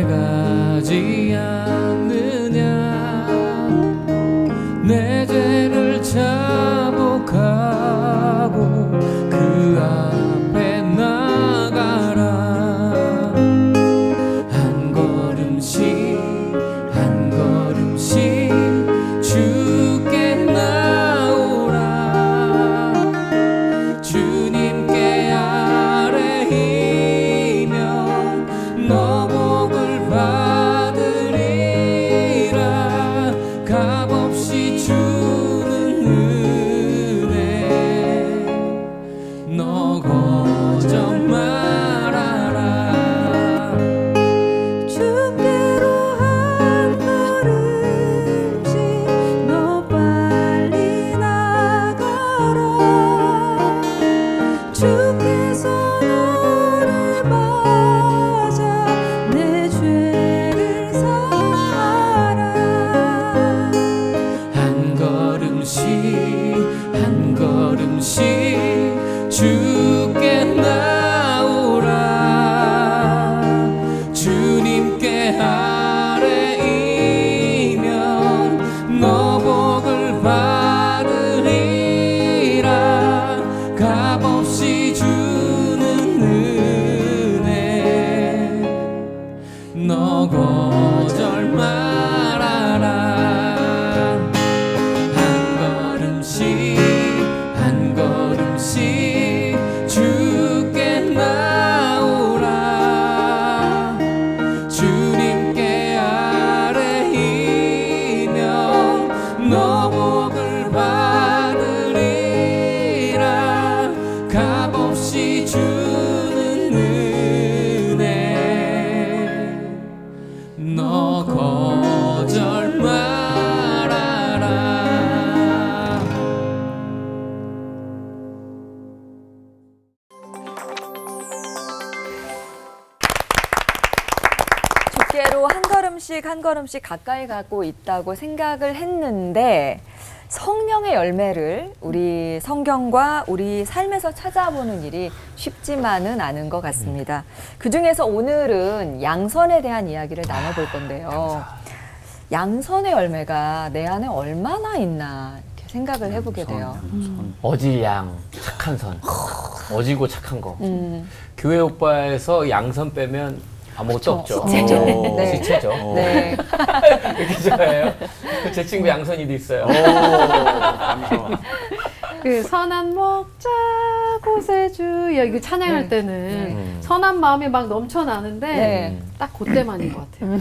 가지 않느냐 내 죄를 자복하고 그 앞에 나가라 한 걸음씩 한 걸음씩 주께 나오라 주님께 아뢰이면 너 복을 받으리라 값없이 주는 은혜 너 거절 말아라 주께로 한 걸음씩 너 빨리 나가라 주께서 너를 맞아 내 죄를 사하라 한 걸음씩 주께 나오라 주님께 아뢰이면 너 복을 받으리라 값없이 주는 은혜 너 거절 말아라 한 걸음씩 주께 나오라 주님께 아뢰이면 너 복을 받으리라 값없이 주는 은혜 너 거절 말아라 주께로 한 걸음씩 가까이 가고 있다고 생각을 했는데 성령의 열매를 우리 성경과 우리 삶에서 찾아보는 일이 쉽지만은 않은 것 같습니다. 그중에서 오늘은 양선에 대한 이야기를 나눠볼 건데요. 양선의 열매가 내 안에 얼마나 있나 이렇게 생각을 해보게 돼요. 어지양, 착한 선. 어지고 착한 거. 교회 오빠에서 양선 빼면 아무것도 없죠. 시체죠. 네. 시체죠. 네. 이렇게 좋아해요. 제 친구 양선이도 있어요. 그 선한 목자 곳에 주여 이거 찬양할 때는 선한 마음이 막 넘쳐나는데 딱 그때만인 것 같아요.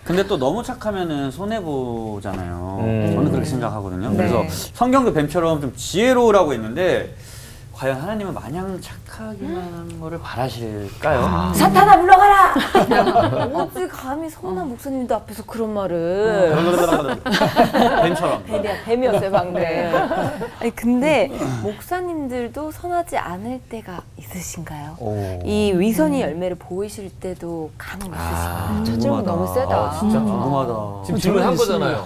근데 또 너무 착하면은 손해보잖아요. 저는 그렇게 생각하거든요. 그래서 성경도 뱀처럼 좀 지혜로우라고 했는데 과연 하나님은 마냥 착하기만 한 거를 바라실까요? 사탄아 물러가라! 어찌 감히 선한 목사님도 앞에서 그런 말을 뱀처럼. 뱀이었어요 방금. 아니 근데 목사님들도 선하지 않을 때가 있으신가요? 이 위선의 열매를 보이실 때도 간혹 있으신가요? 저 질문 너무 세다. 진짜 궁금하다. 지금 질문한 거잖아요.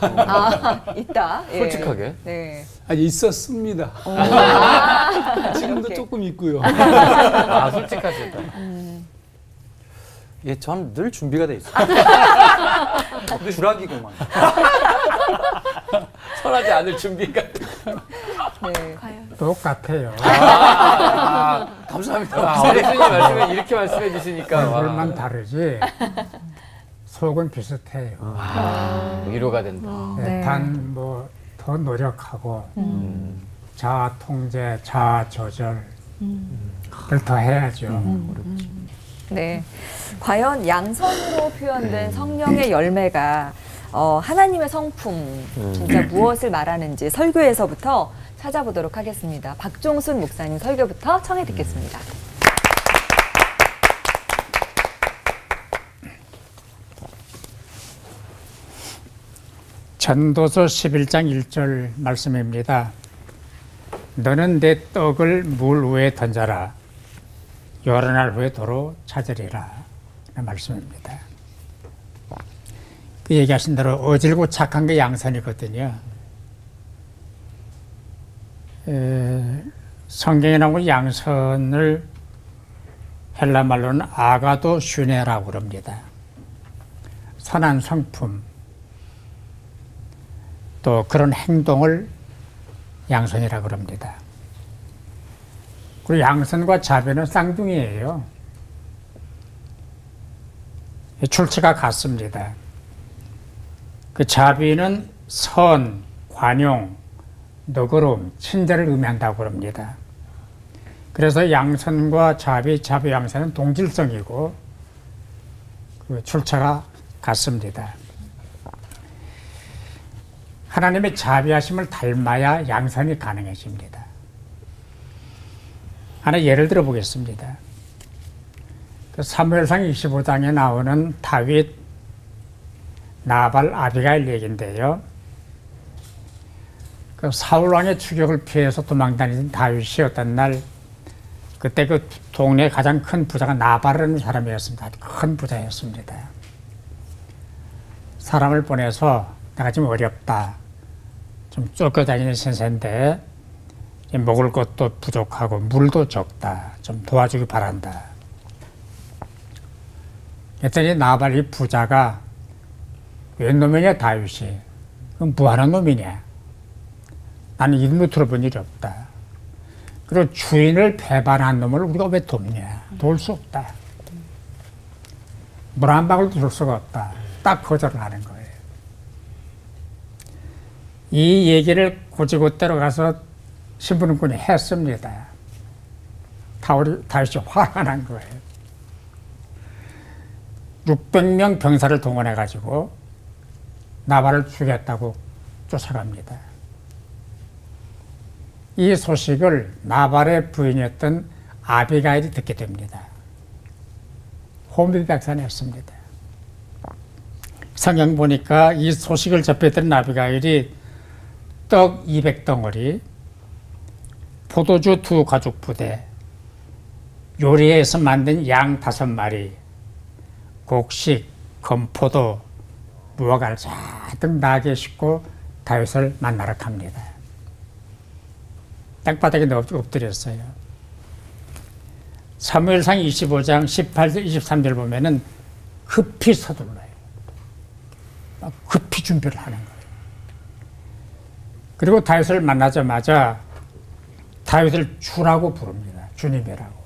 있다. 예. 솔직하게. 네. 아니 있었습니다. 지금도 이렇게. 조금 있고요. 아, 솔직하시다. 예, 전 늘 준비가 돼 있어요. 주락이고만. 선하지 않을 준비가. 네. 똑같아요. 감사합니다. 어르신이 말씀해 이렇게 말씀해 주시니까 얼굴만 다르지 속은 비슷해요. 위로가 된다. 네. 단 뭐 더 노력하고 자아 통제, 자아 조절 을 더 해야죠. 네. 과연 양선으로 표현된 성령의 열매가 하나님의 성품, 진짜 무엇을 말하는지 설교에서부터 찾아보도록 하겠습니다. 박종순 목사님 설교부터 청해 듣겠습니다. 전도서 11장 1절 말씀입니다. 너는 내 떡을 물 위에 던져라. 여러 날 후에 도로 찾으리라. 라는 말씀입니다. 그 얘기하신 대로 어질고 착한 게 양선이거든요. 성경에 나오는 양선을 헬라 말로는 아가도 슈네라고 그럽니다. 선한 성품, 또 그런 행동을 양선이라고 그럽니다. 그리고 양선과 자비는 쌍둥이예요. 출처가 같습니다. 그 자비는 선, 관용, 너그러움, 친절을 의미한다고 합니다. 그래서 양선과 자비, 자비 양선은 동질성이고 그 출처가 같습니다. 하나님의 자비하심을 닮아야 양선이 가능해집니다. 하나 예를 들어 보겠습니다. 그 사무엘상 25장에 나오는 다윗, 나발, 아비가일 얘기인데요. 그 사울왕의 추격을 피해서 도망다니던 다윗이 어떤 날 그때 그 동네의 가장 큰 부자가 나발이라는 사람이었습니다. 아주 큰 부자였습니다. 사람을 보내서 내가 지금 어렵다. 좀 쫓겨다니는 신세인데 먹을 것도 부족하고 물도 적다. 좀 도와주기 바란다. 그랬더니 나발 이 부자가 웬 놈이냐 다윗이. 그럼 뭐하는 놈이냐. 나는 이름도 들어본 일이 없다. 그리고 주인을 배반한 놈을 우리가 왜 돕냐. 도울 수 없다. 물 한 방울도 줄 수가 없다. 딱 거절을 하는 거예요. 이 얘기를 고지고대로 가서 신부님군이 했습니다. 다윗이 화가 난 거예요. 600명 병사를 동원해가지고 나발을 죽였다고 쫓아갑니다. 이 소식을 나발의 부인이었던 아비가일이 듣게 됩니다. 혼비백산했습니다. 성경 보니까 이 소식을 접했던 아비가일이 떡 200덩어리, 포도주 2가죽 부대, 요리해서 만든 양 5마리, 곡식, 건포도, 무화과를 잔뜩 나게 싣고 다윗을 만나러 갑니다. 땅바닥에 엎드렸어요. 사무엘상 25장 18절 23절 보면은 급히 서둘러요. 막 급히 준비를 하는 거예요. 그리고 다윗을 만나자마자 다윗을 주라고 부릅니다. 주님이라고.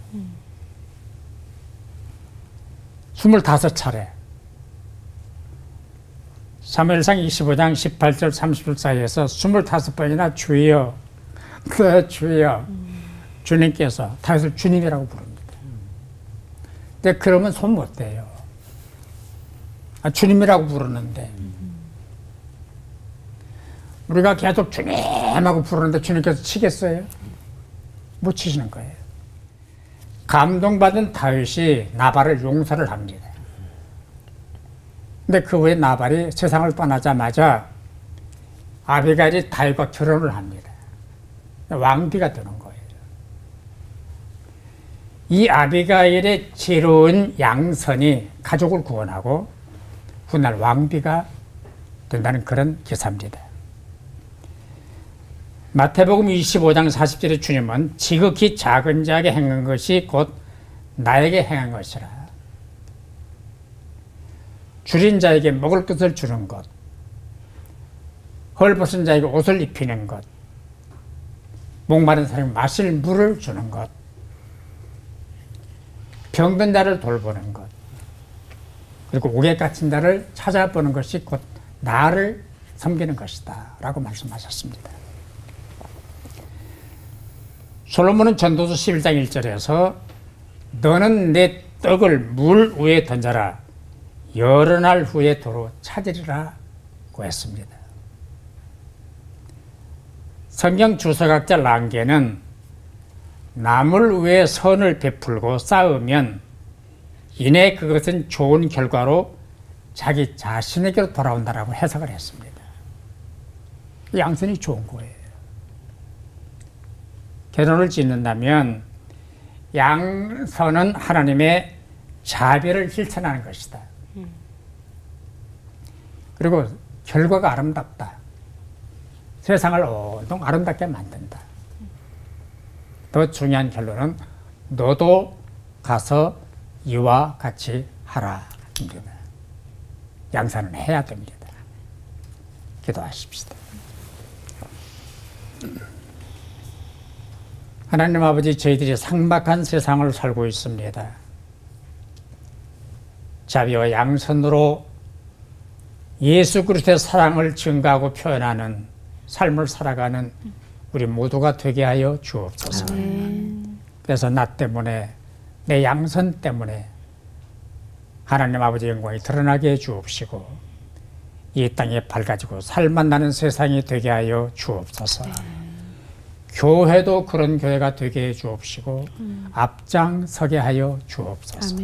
25차례. 사무엘상 25장 18절 30절 사이에서 25번이나 주여, 네, 주여, 주님께서 다윗을 주님이라고 부릅니다. 근데 그러면 손 못 대요. 주님이라고 부르는데 우리가 계속 주님하고 부르는데 주님께서 치겠어요? 못 치시는 거예요. 감동받은 다윗이 나발을 용서를 합니다. 근데 그 후에 나발이 세상을 떠나자마자 아비가일이 다윗과 결혼을 합니다. 왕비가 되는 거예요. 이 아비가일의 지혜로운 양선이 가족을 구원하고 훗날 왕비가 된다는 그런 기사입니다. 마태복음 25장 40절에 주님은 지극히 작은 자에게 행한 것이 곧 나에게 행한 것이라. 줄인 자에게 먹을 것을 주는 것, 헐벗은 자에게 옷을 입히는 것, 목마른 사람에게 마실 물을 주는 것, 병든 자를 돌보는 것, 그리고 옥에 갇힌 자를 찾아보는 것이 곧 나를 섬기는 것이다 라고 말씀하셨습니다. 솔로몬은 전도서 11장 1절에서 너는 내 떡을 물 위에 던져라 여러 날 후에 도로 찾으리라고 했습니다. 성경 주석학자 랑게는 남을 위해 선을 베풀고 쌓으면 이내 그것은 좋은 결과로 자기 자신에게로 돌아온다라고 해석을 했습니다. 양선이 좋은 거예요. 결혼을 짓는다면 양선은 하나님의 자비를 실천하는 것이다. 그리고 결과가 아름답다. 세상을 온통 아름답게 만든다. 더 중요한 결론은 너도 가서 이와 같이 하라 입니다. 양산은 해야 됩니다. 기도하십시다. 하나님 아버지, 저희들이 삭막한 세상을 살고 있습니다. 자비와 양선으로 예수 그리스도의 사랑을 증가하고 표현하는 삶을 살아가는 우리 모두가 되게 하여 주옵소서. 그래서 나 때문에, 내 양선 때문에 하나님 아버지의 영광이 드러나게 해 주옵시고 이 땅에 밝아지고 살만 나는 세상이 되게 하여 주옵소서. 교회도 그런 교회가 되게 해 주옵시고 앞장서게 하여 주옵소서.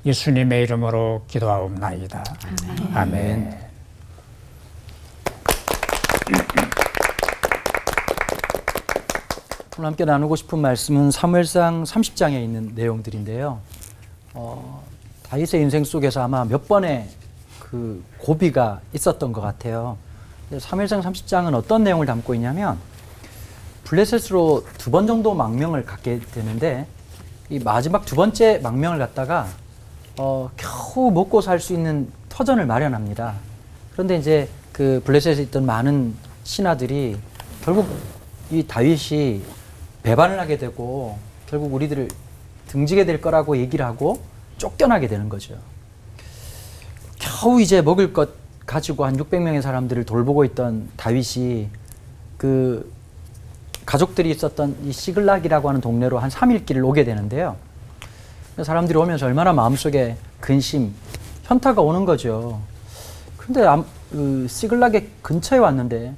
예수님의 이름으로 기도하옵나이다. 아멘. 오늘 함께 나누고 싶은 말씀은 사무엘상 30장에 있는 내용들인데요. 다윗의 인생 속에서 아마 몇 번의 그 고비가 있었던 것 같아요. 사무엘상 30장은 어떤 내용을 담고 있냐면 블레셋으로 2번 정도 망명을 갖게 되는데 이 마지막 2번째 망명을 갖다가 겨우 먹고 살 수 있는 터전을 마련합니다. 그런데 이제 그 블레셋에 있던 많은 신하들이 결국 이 다윗이 배반을 하게 되고 결국 우리들을 등지게 될 거라고 얘기를 하고 쫓겨나게 되는 거죠. 겨우 이제 먹을 것 가지고 한 600명의 사람들을 돌보고 있던 다윗이 그 가족들이 있었던 이 시글락이라고 하는 동네로 한 3일 길을 오게 되는데요. 사람들이 오면서 얼마나 마음속에 근심, 현타가 오는 거죠. 그런데 그 시글락의 근처에 왔는데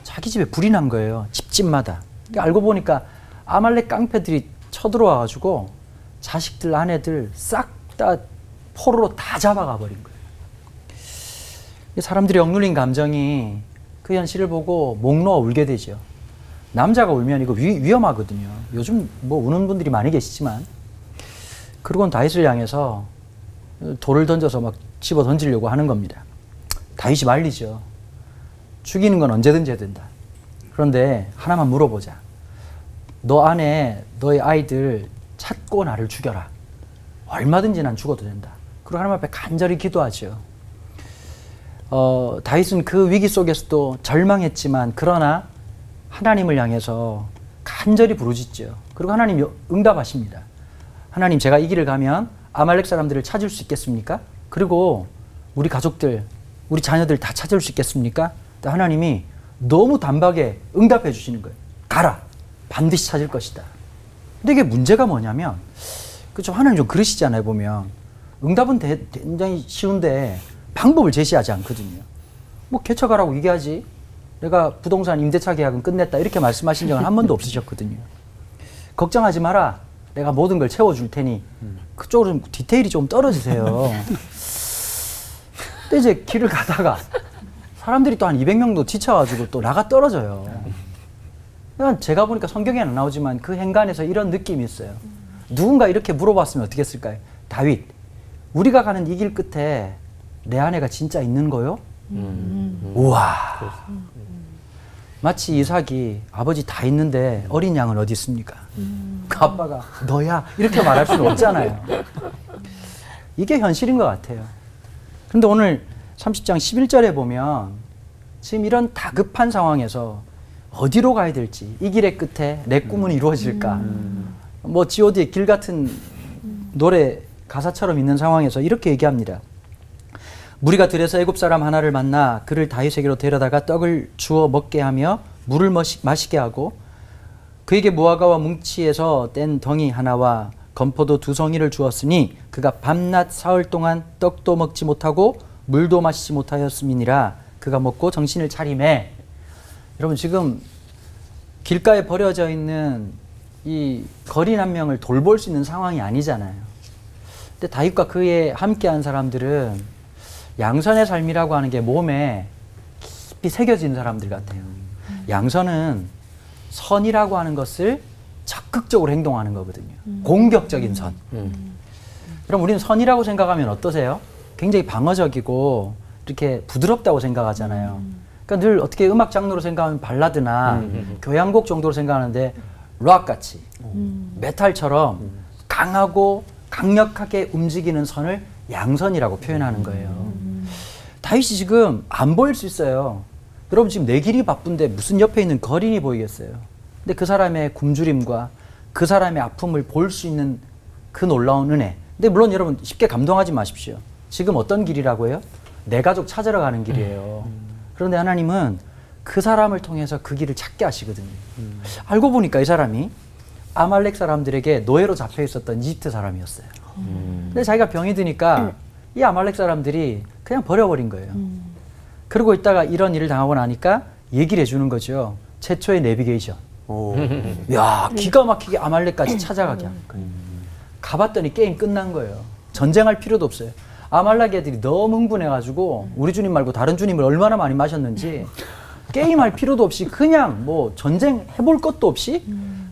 자기 집에 불이 난 거예요. 집집마다. 그러니까 알고 보니까 아말렉 깡패들이 쳐들어와가지고 자식들, 아내들 싹 다 포로로 다 잡아가 버린 거예요. 사람들이 억눌린 감정이 그 현실을 보고 목 놓아 울게 되죠. 남자가 울면 이거 위험하거든요. 요즘 뭐 우는 분들이 많이 계시지만. 그러고는 다윗을 향해서 돌을 던져서 막 집어 던지려고 하는 겁니다. 다윗이 말리죠. 죽이는 건 언제든지 해야 된다. 그런데 하나만 물어보자. 너 아내, 너의 아이들 찾고 나를 죽여라. 얼마든지 난 죽어도 된다. 그리고 하나님 앞에 간절히 기도하죠. 다윗은 그 위기 속에서도 절망했지만 그러나 하나님을 향해서 간절히 부르짖죠. 그리고 하나님이 응답하십니다. 하나님, 제가 이 길을 가면 아말렉 사람들을 찾을 수 있겠습니까? 그리고 우리 가족들, 우리 자녀들 다 찾을 수 있겠습니까? 하나님이 너무 단박에 응답해 주시는 거예요. 가라! 반드시 찾을 것이다. 근데 이게 문제가 뭐냐면, 그렇죠, 하나님 좀 그러시잖아요, 보면. 응답은 굉장히 쉬운데 방법을 제시하지 않거든요. 뭐 개척하라고 얘기하지. 내가 부동산 임대차 계약은 끝냈다. 이렇게 말씀하신 적은 한 번도 없으셨거든요. 걱정하지 마라. 내가 모든 걸 채워줄 테니. 그쪽으로 좀 디테일이 좀 떨어지세요. 근데 이제 길을 가다가 사람들이 또 한 200명도 지쳐가지고 또 나가 떨어져요. 그러니까 제가 보니까 성경에는 안 나오지만 그 행간에서 이런 느낌이 있어요. 누군가 이렇게 물어봤으면 어떻게 했을까요? 다윗, 우리가 가는 이 길 끝에 내 아내가 진짜 있는 거요? 우와. 마치 이삭이 아버지 다 있는데 어린 양은 어디 있습니까? 그 아빠가 너야 이렇게 말할 수는 없잖아요. 이게 현실인 것 같아요. 그런데 오늘 30장 11절에 보면 지금 이런 다급한 상황에서 어디로 가야 될지, 이 길의 끝에 내 꿈은 이루어질까, 뭐 G.O.D의 길 같은 노래 가사처럼 있는 상황에서 이렇게 얘기합니다. 무리가 들에서 애굽 사람 하나를 만나 그를 다윗에게로 데려다가 떡을 주어 먹게 하며 물을 마시게 하고 그에게 무화과와 뭉치에서 뗀 덩이 하나와 건포도 2송이를 주었으니 그가 밤낮 사흘 동안 떡도 먹지 못하고 물도 마시지 못하였음이니라. 그가 먹고 정신을 차리매. 여러분, 지금 길가에 버려져 있는 이 거린 한 명을 돌볼 수 있는 상황이 아니잖아요. 근데 다윗과 그에 함께한 사람들은 양선의 삶이라고 하는 게 몸에 깊이 새겨진 사람들 같아요. 양선은 선이라고 하는 것을 적극적으로 행동하는 거거든요. 공격적인 선. 그럼 우리는 선이라고 생각하면 어떠세요? 굉장히 방어적이고 이렇게 부드럽다고 생각하잖아요. 그러니까 늘 어떻게 음악 장르로 생각하면 발라드나 교향곡 정도로 생각하는데 락같이 메탈처럼 강하고 강력하게 움직이는 선을 양선이라고 표현하는 거예요. 다윗이 지금 안 보일 수 있어요. 여러분 지금 내 길이 바쁜데 무슨 옆에 있는 거린이 보이겠어요. 근데 그 사람의 굶주림과 그 사람의 아픔을 볼 수 있는 그 놀라운 은혜. 근데 물론 여러분 쉽게 감동하지 마십시오. 지금 어떤 길이라고요? 내 가족 찾으러 가는 길이에요. 그런데 하나님은 그 사람을 통해서 그 길을 찾게 하시거든요. 알고 보니까 이 사람이 아말렉 사람들에게 노예로 잡혀 있었던 이집트 사람이었어요. 근데 자기가 병이 드니까 이 아말렉 사람들이 그냥 버려버린 거예요. 그러고 있다가 이런 일을 당하고 나니까 얘기를 해주는 거죠. 최초의 내비게이션. 야, 기가 막히게 아말렉까지 찾아가게 하는 거예요. 가봤더니 게임 끝난 거예요. 전쟁할 필요도 없어요. 아말렉 애들이 너무 흥분해가지고 우리 주님 말고 다른 주님을 얼마나 많이 마셨는지 게임할 필요도 없이 그냥 뭐 전쟁 해볼 것도 없이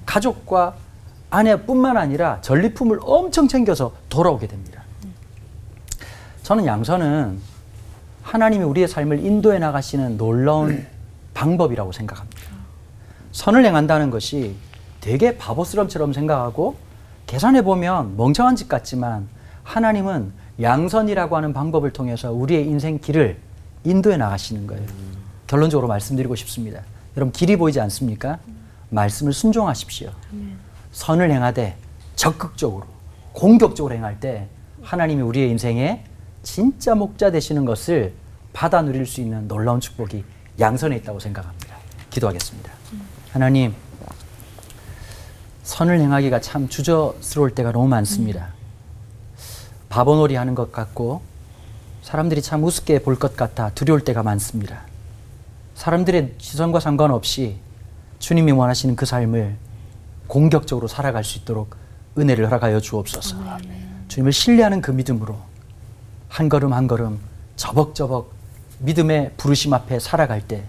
가족과 아내뿐만 아니라 전리품을 엄청 챙겨서 돌아오게 됩니다. 저는 양선은 하나님이 우리의 삶을 인도해 나가시는 놀라운 방법이라고 생각합니다. 선을 행한다는 것이 되게 바보스럼처럼 생각하고 계산해보면 멍청한 짓 같지만 하나님은 양선이라고 하는 방법을 통해서 우리의 인생 길을 인도해 나가시는 거예요. 결론적으로 말씀드리고 싶습니다. 여러분 길이 보이지 않습니까? 말씀을 순종하십시오. 선을 행하되 적극적으로 공격적으로 행할 때 하나님이 우리의 인생에 진짜 목자 되시는 것을 받아 누릴 수 있는 놀라운 축복이 양선에 있다고 생각합니다. 기도하겠습니다. 하나님, 선을 행하기가 참 주저스러울 때가 너무 많습니다. 바보놀이 하는 것 같고 사람들이 참 우습게 볼 것 같아 두려울 때가 많습니다. 사람들의 시선과 상관없이 주님이 원하시는 그 삶을 공격적으로 살아갈 수 있도록 은혜를 허락하여 주옵소서. 주님을 신뢰하는 그 믿음으로 한 걸음 한 걸음 저벅저벅 믿음의 부르심 앞에 살아갈 때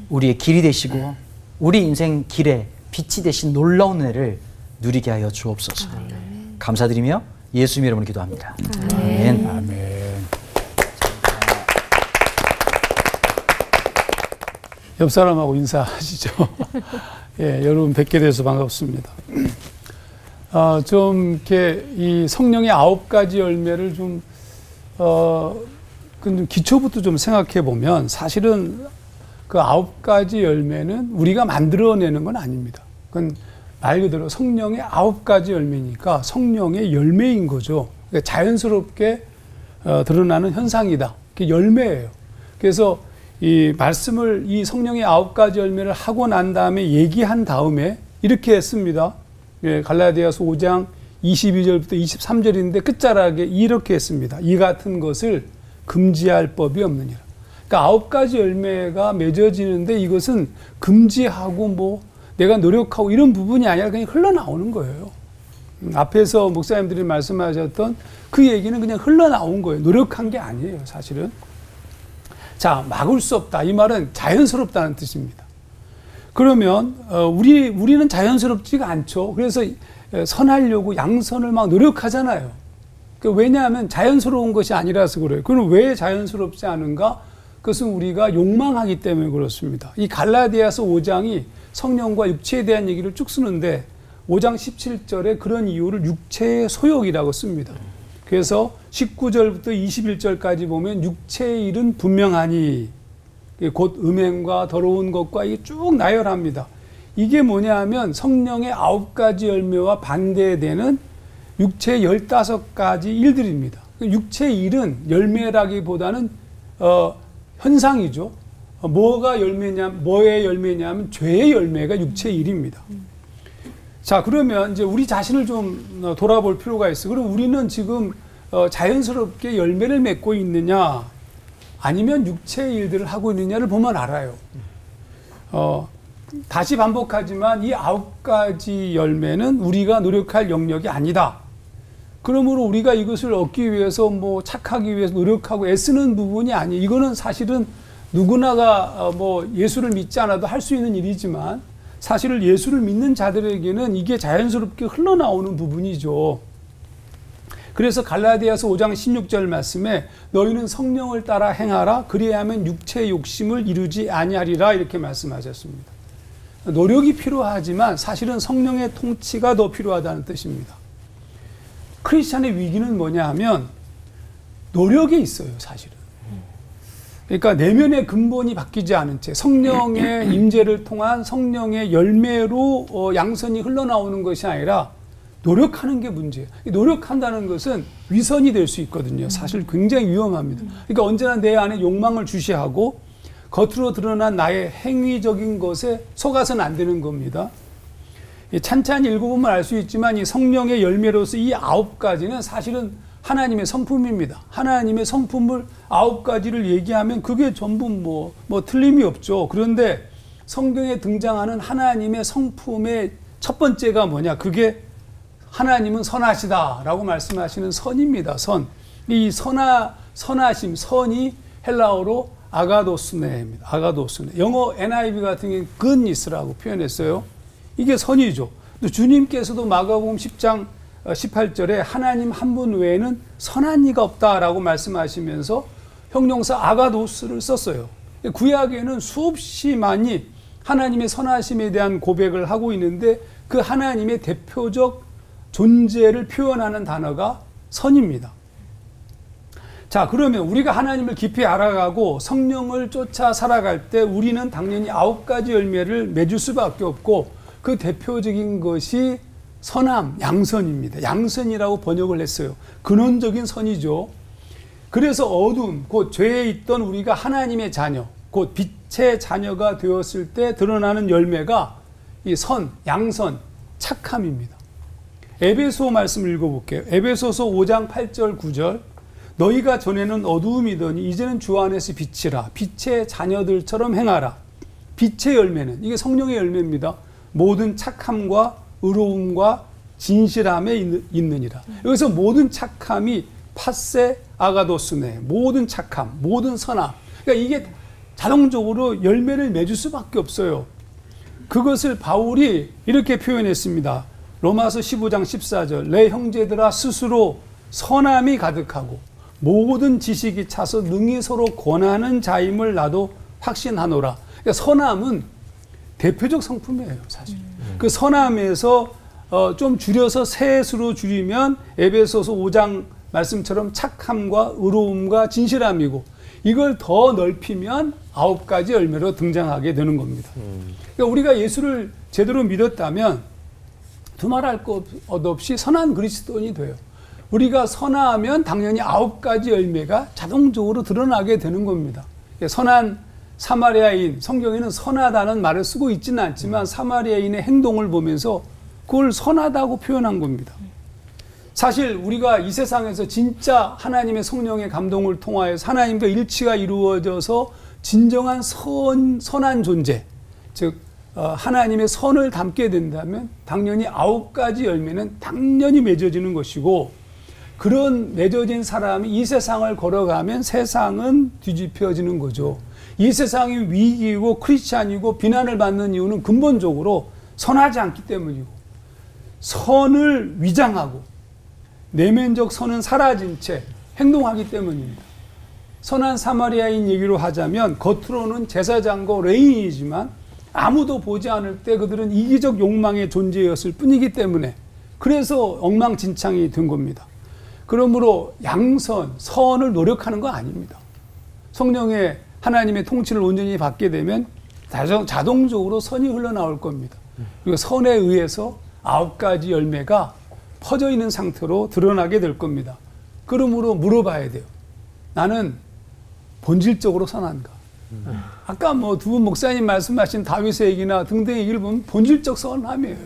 우리의 길이 되시고 우리 인생 길에 빛이 되신 놀라운 은혜를 누리게 하여 주옵소서. 감사드리며 예수님 이름으로 기도합니다. 아멘. 아멘. 옆 사람하고 인사하시죠. 예, 여러분 뵙게 돼서 반갑습니다. 좀 이렇게 이 성령의 9가지 열매를 좀 기초부터 좀 생각해 보면 사실은 그 9가지 열매는 우리가 만들어내는 건 아닙니다. 그건 말 그대로 성령의 9가지 열매니까 성령의 열매인 거죠. 그러니까 자연스럽게 드러나는 현상이다. 그게 열매예요. 그래서 이 말씀을 이 성령의 9가지 열매를 하고 난 다음에 얘기한 다음에 이렇게 했습니다. 예, 갈라디아서 5장 22절부터 23절인데 끝자락에 이렇게 했습니다. 이 같은 것을 금지할 법이 없느니라. 그러니까 9가지 열매가 맺어지는데 이것은 금지하고 뭐 내가 노력하고 이런 부분이 아니라 그냥 흘러나오는 거예요. 앞에서 목사님들이 말씀하셨던 그 얘기는 그냥 흘러나온 거예요. 노력한 게 아니에요, 사실은. 자, 막을 수 없다. 이 말은 자연스럽다는 뜻입니다. 그러면 우리는 자연스럽지가 않죠. 그래서 선하려고 양선을 막 노력하잖아요. 왜냐하면 자연스러운 것이 아니라서 그래요. 그럼 왜 자연스럽지 않은가? 그것은 우리가 욕망하기 때문에 그렇습니다. 이 갈라디아서 5장이 성령과 육체에 대한 얘기를 쭉 쓰는데 5장 17절에 그런 이유를 육체의 소욕이라고 씁니다. 그래서 19절부터 21절까지 보면 육체의 일은 분명하니 곧 음행과 더러운 것과 이게 쭉 나열합니다. 이게 뭐냐면 성령의 9가지 열매와 반대되는 육체의 15가지 일들입니다. 육체의 일은 열매라기보다는 현상이죠. 뭐의 열매냐면 죄의 열매가 육체의 일입니다. 자, 그러면 이제 우리 자신을 좀 돌아볼 필요가 있어요. 그럼 우리는 지금 자연스럽게 열매를 맺고 있느냐 아니면 육체의 일들을 하고 있느냐를 보면 알아요. 다시 반복하지만 이 9가지 열매는 우리가 노력할 영역이 아니다. 그러므로 우리가 이것을 얻기 위해서 뭐 착하기 위해서 노력하고 애쓰는 부분이 아니에요. 이거는 사실은 누구나가 뭐 예수를 믿지 않아도 할 수 있는 일이지만 사실 예수를 믿는 자들에게는 이게 자연스럽게 흘러나오는 부분이죠. 그래서 갈라디아서 5장 16절 말씀에 너희는 성령을 따라 행하라 그리하면 육체의 욕심을 이루지 아니하리라 이렇게 말씀하셨습니다. 노력이 필요하지만 사실은 성령의 통치가 더 필요하다는 뜻입니다. 크리스찬의 위기는 뭐냐 하면 노력에 있어요, 사실은. 그러니까 내면의 근본이 바뀌지 않은 채 성령의 임재를 통한 성령의 열매로 양선이 흘러나오는 것이 아니라 노력하는 게 문제예요. 노력한다는 것은 위선이 될 수 있거든요. 사실 굉장히 위험합니다. 그러니까 언제나 내 안에 욕망을 주시하고 겉으로 드러난 나의 행위적인 것에 속아서는 안 되는 겁니다. 찬찬히 읽어보면 알 수 있지만 이 성령의 열매로서 이 9가지는 사실은 하나님의 성품입니다. 하나님의 성품을 9가지를 얘기하면 그게 전부 뭐 틀림이 없죠. 그런데 성경에 등장하는 하나님의 성품의 첫 번째가 뭐냐? 그게 하나님은 선하시다라고 말씀하시는 선입니다. 선. 이 선하심, 선이 헬라어로 아가도스네입니다. 아가도스네. 영어 NIV 같은 경우는 goodness라고 표현했어요. 이게 선이죠. 또 주님께서도 마가복음 10장 18절에 하나님 한 분 외에는 선한 이가 없다라고 말씀하시면서 형용사 아가도스를 썼어요. 구약에는 수없이 많이 하나님의 선하심에 대한 고백을 하고 있는데 그 하나님의 대표적 존재를 표현하는 단어가 선입니다. 자, 그러면 우리가 하나님을 깊이 알아가고 성령을 쫓아 살아갈 때 우리는 당연히 9가지 열매를 맺을 수밖에 없고 그 대표적인 것이 선함, 양선입니다. 양선이라고 번역을 했어요. 근원적인 선이죠. 그래서 어둠, 곧 죄에 있던 우리가 하나님의 자녀, 곧 빛의 자녀가 되었을 때 드러나는 열매가 이 선, 양선, 착함입니다. 에베소 말씀을 읽어볼게요. 에베소서 5장 8절 9절 너희가 전에는 어두움이더니 이제는 주 안에서 빛이라 빛의 자녀들처럼 행하라. 빛의 열매는 이게 성령의 열매입니다. 모든 착함과 의로움과 진실함에 있느니라. 여기서 모든 착함이 파세 아가도스네. 모든 착함, 모든 선함. 그러니까 이게 자동적으로 열매를 맺을 수밖에 없어요. 그것을 바울이 이렇게 표현했습니다. 로마서 15장 14절 내 형제들아 스스로 선함이 가득하고 모든 지식이 차서 능히 서로 권하는 자임을 나도 확신하노라. 그러니까 선함은 대표적 성품이에요, 사실. 그 선함에서 좀 줄여서 셋으로 줄이면 에베소서 5장 말씀처럼 착함과 의로움과 진실함이고 이걸 더 넓히면 9가지 열매로 등장하게 되는 겁니다. 그러니까 우리가 예수를 제대로 믿었다면 두말할 것 없이 선한 그리스도인이 돼요. 우리가 선하면 당연히 9가지 열매가 자동적으로 드러나게 되는 겁니다. 선한 사마리아인, 성경에는 선하다는 말을 쓰고 있지는 않지만 사마리아인의 행동을 보면서 그걸 선하다고 표현한 겁니다. 사실 우리가 이 세상에서 진짜 하나님의 성령의 감동을 통하여서 하나님과 일치가 이루어져서 진정한 선한 존재, 즉 하나님의 선을 담게 된다면 당연히 9가지 열매는 당연히 맺어지는 것이고 그런 맺어진 사람이 이 세상을 걸어가면 세상은 뒤집혀지는 거죠. 이 세상이 위기이고 크리스찬이고 비난을 받는 이유는 근본적으로 선하지 않기 때문이고 선을 위장하고 내면적 선은 사라진 채 행동하기 때문입니다. 선한 사마리아인 얘기로 하자면 겉으로는 제사장과 레인이지만 아무도 보지 않을 때 그들은 이기적 욕망의 존재였을 뿐이기 때문에 그래서 엉망진창이 된 겁니다. 그러므로 양선, 선을 노력하는 거 아닙니다. 성령의 하나님의 통치를 온전히 받게 되면 자동적으로 선이 흘러나올 겁니다. 그리고 선에 의해서 9가지 열매가 퍼져 있는 상태로 드러나게 될 겁니다. 그러므로 물어봐야 돼요. 나는 본질적으로 선한가? 아까 뭐 두 분 목사님 말씀하신 다윗의 얘기나 등등 얘기를 보면 본질적 선함이에요.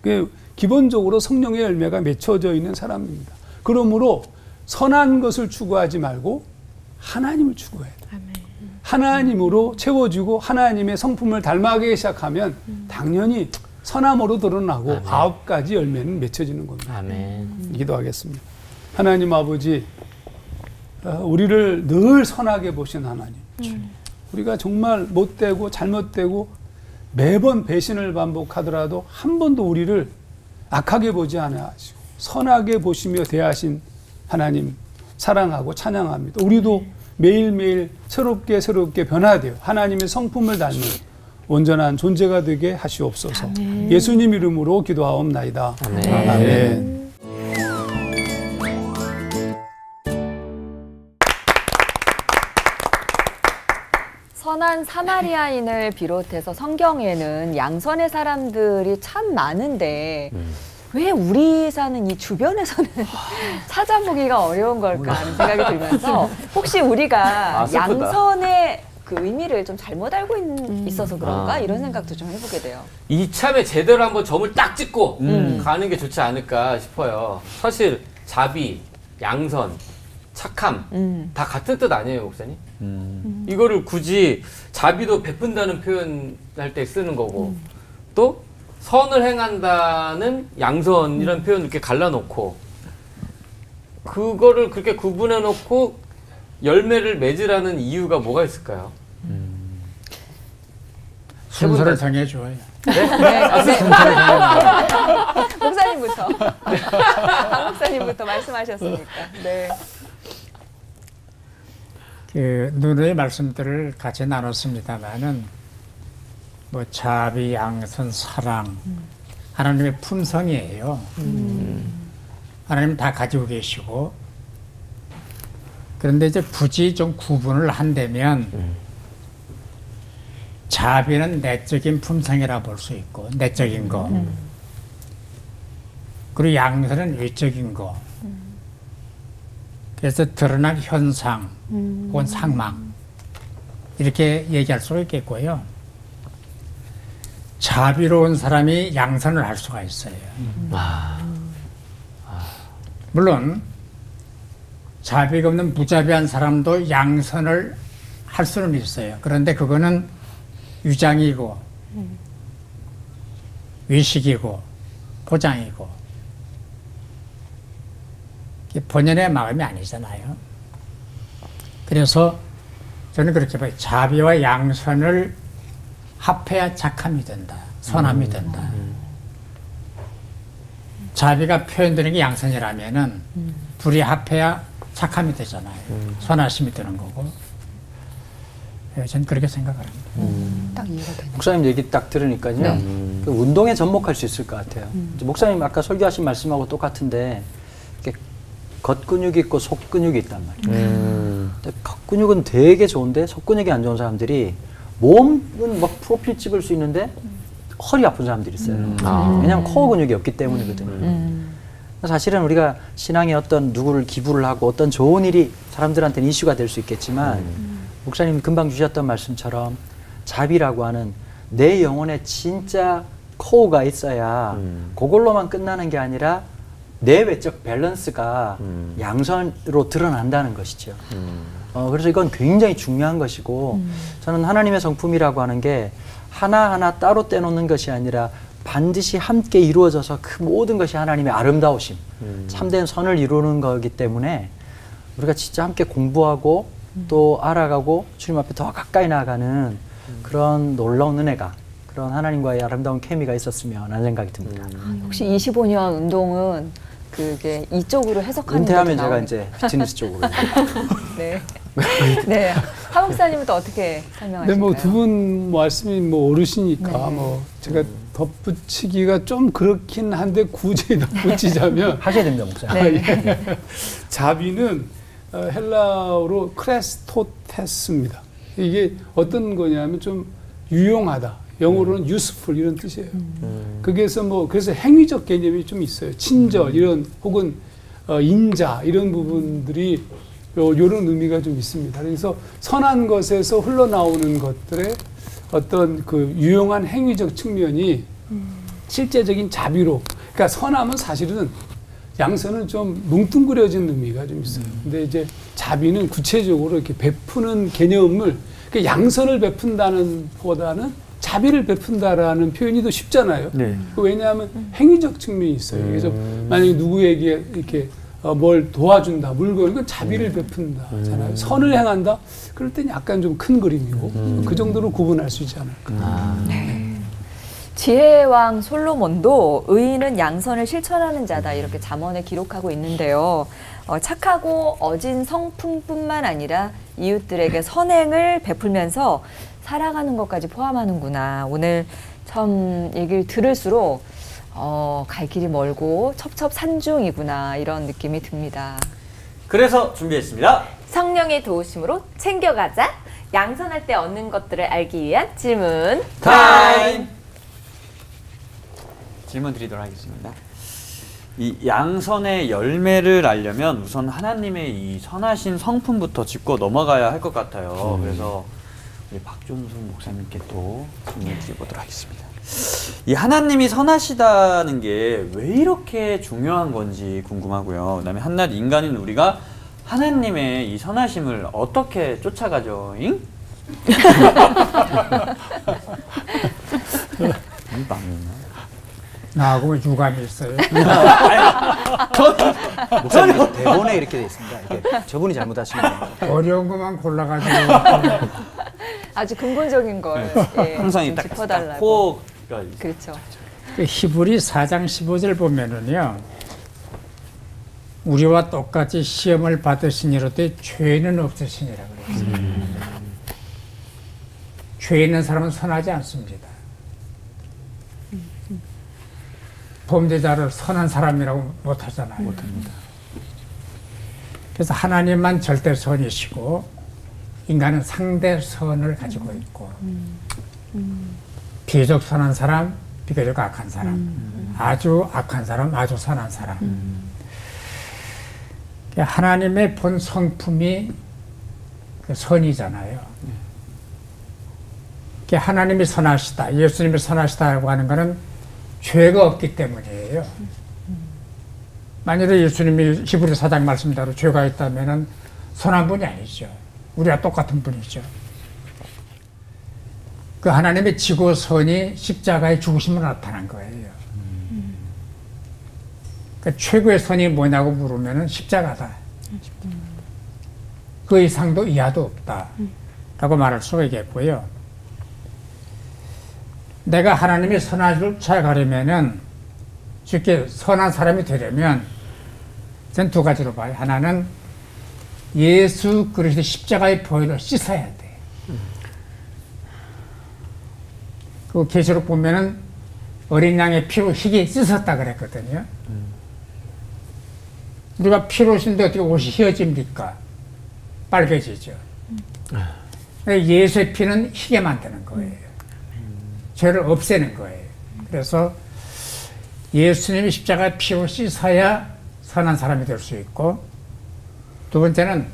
그냥. 기본적으로 성령의 열매가 맺혀져 있는 사람입니다. 그러므로 선한 것을 추구하지 말고 하나님을 추구해야 돼요. 하나님으로 채워지고 하나님의 성품을 닮아가기 시작하면 당연히 선함으로 드러나고 아멘. 9가지 열매는 맺혀지는 겁니다. 아멘. 기도하겠습니다. 하나님 아버지, 우리를 늘 선하게 보신 하나님. 우리가 정말 못되고 잘못되고 매번 배신을 반복하더라도 한 번도 우리를 악하게 보지 않으시고 선하게 보시며 대하신 하나님 사랑하고 찬양합니다. 우리도 매일매일 새롭게 변화되어 하나님의 성품을 닮은 온전한 존재가 되게 하시옵소서. 아멘. 예수님 이름으로 기도하옵나이다. 아멘. 아멘. 선한 사마리아인을 비롯해서 성경에는 양선의 사람들이 참 많은데 왜 우리 사는 이 주변에서는 찾아보기가 어려운 걸까 하는 생각이 들면서 혹시 우리가 양선의 그 의미를 좀 잘못 알고 있어서 그런가 이런 생각도 좀 해보게 돼요. 이참에 제대로 한번 점을 딱 찍고 가는 게 좋지 않을까 싶어요. 사실 자비, 양선, 착함 다 같은 뜻 아니에요, 목사님? 이거를 굳이 자비도 베푼다는 표현할 때 쓰는 거고 또 선을 행한다는 양선이라는 표현을 이렇게 갈라놓고 그거를 그렇게 구분해 놓고 열매를 맺으라는 이유가 뭐가 있을까요? 순서를 정해줘요. 목사님부터. 박 목사님부터 말씀하셨으니까. 네. 그 누누이 말씀들을 같이 나눴습니다만은 뭐 자비, 양선, 사랑 하나님의 품성이에요. 하나님 다 가지고 계시고 그런데 이제 굳이 좀 구분을 한다면 자비는 내적인 품성이라 볼 수 있고 내적인 거 그리고 양선은 외적인 거 그래서 드러난 현상 혹은 상망 이렇게 얘기할 수가 있겠고요. 자비로운 사람이 양선을 할 수가 있어요. 물론 자비가 없는 무자비한 사람도 양선을 할 수는 있어요. 그런데 그거는 위장이고 위식이고 포장이고 본연의 마음이 아니잖아요. 그래서 저는 그렇게 봐요. 자비와 양선을 합해야 착함이 된다. 선함이 된다. 자비가 표현되는 게 양선이라면은 둘이 합해야 착함이 되잖아요. 선하심이 되는 거고. 저는 그렇게 생각을 합니다. 딱 이해가 되네요. 목사님 얘기 딱 들으니까요. 그 운동에 접목할 수 있을 것 같아요. 목사님 아까 설교하신 말씀하고 똑같은데 겉근육이 있고 속근육이 있단 말이에요. 겉근육은 되게 좋은데 속근육이 안 좋은 사람들이 몸은 막 프로필 찍을 수 있는데 허리 아픈 사람들이 있어요. 왜냐하면 코어 근육이 없기 때문이거든요. 사실은 우리가 신앙에 어떤 누구를 기부를 하고 어떤 좋은 일이 사람들한테는 이슈가 될 수 있겠지만 목사님 금방 주셨던 말씀처럼 자비라고 하는 내 영혼에 진짜 코어가 있어야 그걸로만 끝나는 게 아니라 내 외적 밸런스가 양선으로 드러난다는 것이죠. 그래서 이건 굉장히 중요한 것이고 저는 하나님의 성품이라고 하는 게 하나하나 따로 떼놓는 것이 아니라 반드시 함께 이루어져서 그 모든 것이 하나님의 아름다우심, 참된 선을 이루는 거기 때문에 우리가 진짜 함께 공부하고 또 알아가고 주님 앞에 더 가까이 나아가는 그런 놀라운 은혜가 그런 하나님과의 아름다운 케미가 있었으면 하는 생각이 듭니다. 혹시 25년 운동은 그게 이쪽으로 해석하는 은퇴하면 제가 이제 피트니스 쪽으로. 네. 네. 하 목사님은 또 어떻게 설명하실까요? 네, 뭐 두 분 말씀이 뭐 오르시니까 네. 뭐 제가 덧붙이기가 좀 그렇긴 한데 굳이 덧붙이자면 하셔야 됩니다, 목사님. 네. 자비는 헬라어로 크레스토테스입니다. 이게 어떤 거냐면 좀 유용하다. 영어로는 useful 이런 뜻이에요. 거기에서 뭐 그래서 행위적 개념이 좀 있어요. 친절 이런 혹은 인자 이런 부분들이 요런 의미가 좀 있습니다. 그래서 선한 것에서 흘러나오는 것들의 어떤 그 유용한 행위적 측면이 실제적인 자비로, 그러니까 선함은 사실은 양선은 좀 뭉뚱그려진 의미가 좀 있어요. 근데 이제 자비는 구체적으로 이렇게 베푸는 개념을, 그러니까 양선을 베푼다는 보다는 자비를 베푼다라는 표현이 더 쉽잖아요. 네. 왜냐하면 행위적 측면이 있어요. 그래서 만약에 누구에게 이렇게 뭘 도와준다, 물건, 이건 자비를 베푼다잖아요. 선을 행한다, 그럴 땐 약간 좀 큰 그림이고 그 정도로 구분할 수 있지 않을까. 네. 지혜왕 솔로몬도 의인은 양선을 실천하는 자다 이렇게 잠언에 기록하고 있는데요. 착하고 어진 성품뿐만 아니라 이웃들에게 선행을 베풀면서 살아가는 것까지 포함하는구나. 오늘 참 얘기를 들을수록 갈 길이 멀고 첩첩산중이구나 이런 느낌이 듭니다. 그래서 준비했습니다. 성령의 도우심으로 챙겨가자. 양선할 때 얻는 것들을 알기 위한 질문 타임! 질문 드리도록 하겠습니다. 이 양선의 열매를 알려면 우선 하나님의 이 선하신 성품부터 짚고 넘어가야 할 것 같아요. 그래서 우리 박종순 목사님께 또 질문 드려보도록 하겠습니다. 이 하나님이 선하시다는 게 왜 이렇게 중요한 건지 궁금하고요. 그다음에 한낱 인간인 우리가 하나님의 이 선하심을 어떻게 쫓아가죠잉? 이 망했나? 나하고 유감이 있어요. 목사님 대본에 이렇게 돼 있습니다. 이게 저분이 잘못하신 겁니다. 어려운 것만 골라가지고 아주 근본적인 걸 예, 항상 좀 딱 짚어달라고. 코가 그렇죠. 그 히브리 4장 15절 보면은요, 우리와 똑같이 시험을 받으시니로되 죄는 없으시니라 그랬어요. 죄 있는 사람은 선하지 않습니다. 범죄자를 선한 사람이라고 못하잖아요. 못합니다. 그래서 하나님만 절대 선이시고 인간은 상대 선을 가지고 있고 비교적 선한 사람, 비교적 악한 사람, 아주 악한 사람, 아주 선한 사람. 하나님의 본 성품이 그 선이잖아요. 하나님이 선하시다, 예수님이 선하시다라고 하는 것은 죄가 없기 때문이에요. 만약에 예수님이 히브리 4장 말씀대로 죄가 있다면 선한 분이 아니죠. 우리와 똑같은 분이죠. 그 하나님의 지고 선이 십자가의 죽으심으로 나타난 거예요. 그 최고의 선이 뭐냐고 물으면 십자가다. 그 이상도 이하도 없다. 라고 말할 수가 있겠고요. 내가 하나님이 선하심을 찾아가려면은 쉽게 선한 사람이 되려면 전 두 가지로 봐요. 하나는 예수 그리스도의 십자가의 보혈로 씻어야 돼. 그 계시록 보면은 어린 양의 피로 희게 씻었다 그랬거든요. 우리가 피로 씻는데 어떻게 옷이 휘어집니까? 빨개지죠. 예수의 피는 희게 만드는 거예요. 죄를 없애는 거예요. 그래서 예수님이 십자가의 피로 씻어야 선한 사람이 될 수 있고, 두 번째는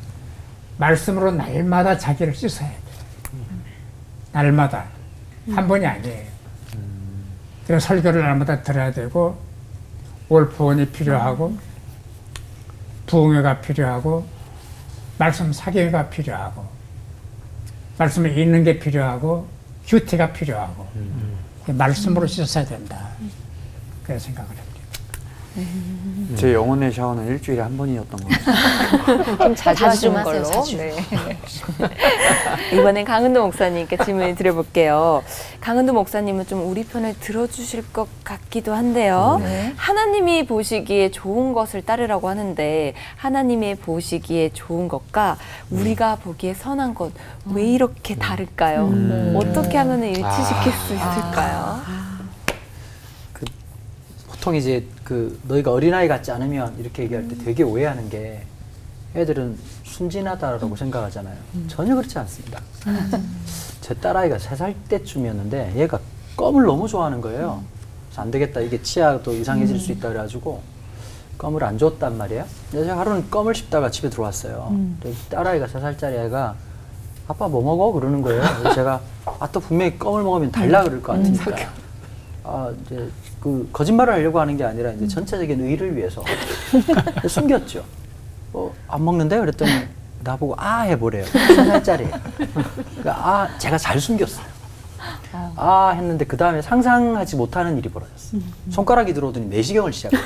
말씀으로 날마다 자기를 씻어야 돼요. 날마다. 한 번이 아니에요. 그래서 설교를 날마다 들어야 되고, 올포원이 필요하고, 부흥회가 필요하고, 말씀 사경회가 필요하고, 말씀을 읽는 게 필요하고, 큐티가 필요하고 말씀으로 씻어야 된다. 그렇게 생각을 합니다. 제 영혼의 샤워는 일주일에 한 번이었던 것 같아요. 좀 자주 하시는 걸로. 자주. 네. 이번엔 강은도 목사님께 질문을 드려볼게요. 강은도 목사님은 좀 우리 편을 들어주실 것 같기도 한데요. 네. 하나님이 보시기에 좋은 것을 따르라고 하는데 하나님이 보시기에 좋은 것과 우리가 보기에 선한 것 왜 이렇게 다를까요? 어떻게 하면 일치시킬 수 있을까요? 보통 이제 그 너희가 어린아이 같지 않으면 이렇게 얘기할 때 되게 오해하는 게 애들은 순진하다라고 생각하잖아요. 전혀 그렇지 않습니다. 제 딸아이가 3살 때쯤이었는데 얘가 껌을 너무 좋아하는 거예요. 그래서 안 되겠다, 이게 치아도 이상해질 수 있다 그래가지고 껌을 안 줬단 말이에요. 그래서 제가 하루는 껌을 씹다가 집에 들어왔어요. 딸아이가 3살짜리 애가 아빠 뭐 먹어? 그러는 거예요. 그래서 제가 또 분명히 껌을 먹으면 달라 그럴 것 같으니까 이제 그 거짓말을 하려고 하는 게 아니라 이제 전체적인 의의를 위해서 숨겼죠. 안 먹는데? 그랬더니 나보고 해보래요. 3살짜리. 그러니까 제가 잘 숨겼어요. 했는데 그 다음에 상상하지 못하는 일이 벌어졌어요. 손가락이 들어오더니 내시경을 시작했어요.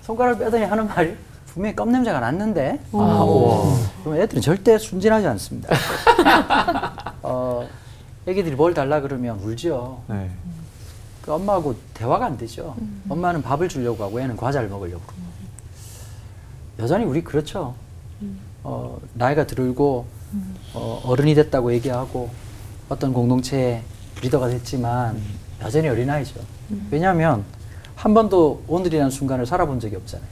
손가락을 빼더니 하는 말이 분명히 껌 냄새가 났는데 그럼 애들은 절대 순진하지 않습니다. 애기들이 뭘 달라 그러면 울죠. 네. 그 엄마하고 대화가 안 되죠. 엄마는 밥을 주려고 하고 애는 과자를 먹으려고 그러고. 여전히 우리 그렇죠. 나이가 들고 어른이 됐다고 얘기하고 어떤 공동체의 리더가 됐지만 여전히 어린아이죠. 왜냐하면 한 번도 오늘이라는 순간을 살아본 적이 없잖아요.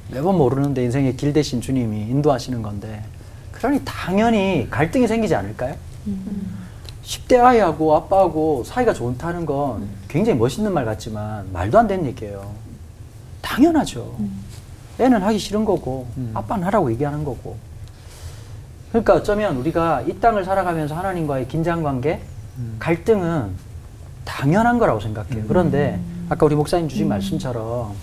매번 모르는데 인생의 길 대신 주님이 인도하시는 건데 그러니 당연히 갈등이 생기지 않을까요? 10대 아이하고 아빠하고 사이가 좋다는 건 굉장히 멋있는 말 같지만 말도 안 되는 얘기예요. 당연하죠. 애는 하기 싫은 거고 아빠는 하라고 얘기하는 거고. 그러니까 어쩌면 우리가 이 땅을 살아가면서 하나님과의 긴장관계, 갈등은 당연한 거라고 생각해요. 그런데 아까 우리 목사님 주신 말씀처럼